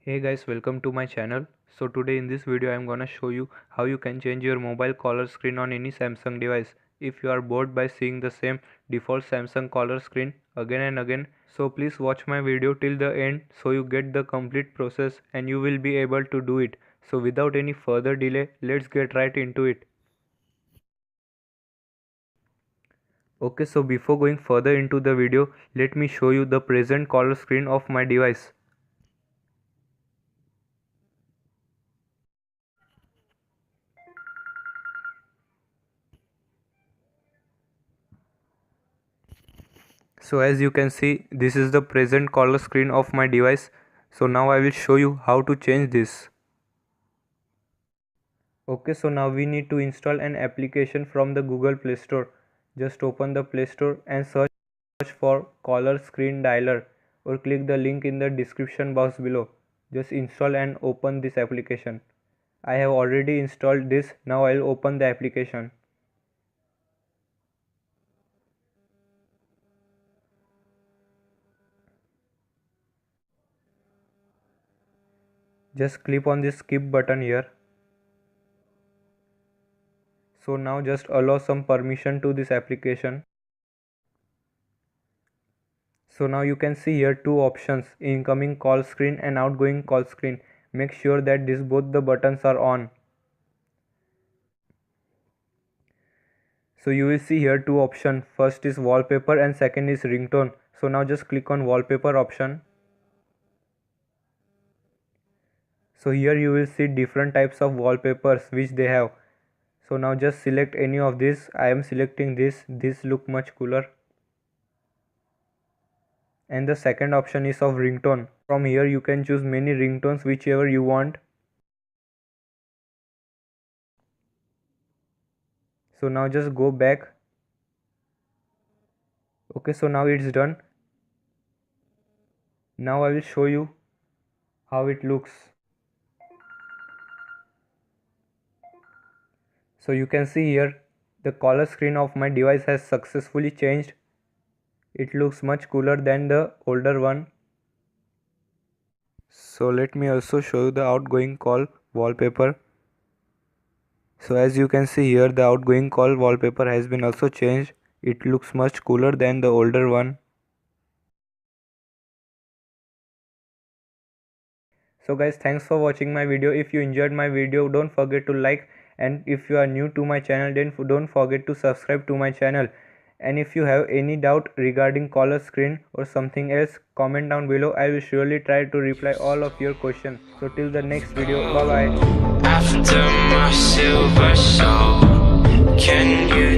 Hey guys, welcome to my channel. So today in this video I am gonna show you how you can change your mobile color screen on any Samsung device. If you are bored by seeing the same default Samsung color screen again and again, so please watch my video till the end so you get the complete process and you will be able to do it. So without any further delay, let's get right into it. Okay, so before going further into the video, let me show you the present color screen of my device. So as you can see, this is the present color screen of my device. So now I will show you how to change this. Okay, so now we need to install an application from the Google Play Store. Just open the Play Store and search for color screen dialer or click the link in the description box below. Just install and open this application. I have already installed this. Now I will open the application. Just click on this skip button here. So now just allow some permission to this application. So now you can see here two options, incoming call screen and outgoing call screen. Make sure that both the buttons are on. So you will see here two options. First is wallpaper and second is ringtone. So now just click on wallpaper option. So here you will see different types of wallpapers which they have. So now just select any of these. I am selecting this. This look much cooler. And the second option is of ringtone. From here you can choose many ringtones whichever you want. So now just go back. Okay, so now it's done. Now I will show you how it looks. So you can see here the color screen of my device has successfully changed. It looks much cooler than the older one. So let me also show you the outgoing call wallpaper. So as you can see here, the outgoing call wallpaper has been also changed. It looks much cooler than the older one. So guys, thanks for watching my video. If you enjoyed my video, don't forget to like, and if you are new to my channel, then don't forget to subscribe to my channel. And if you have any doubt regarding color screen or something else, comment down below. I will surely try to reply all of your questions. So till the next video, bye bye. After my silver soul, can you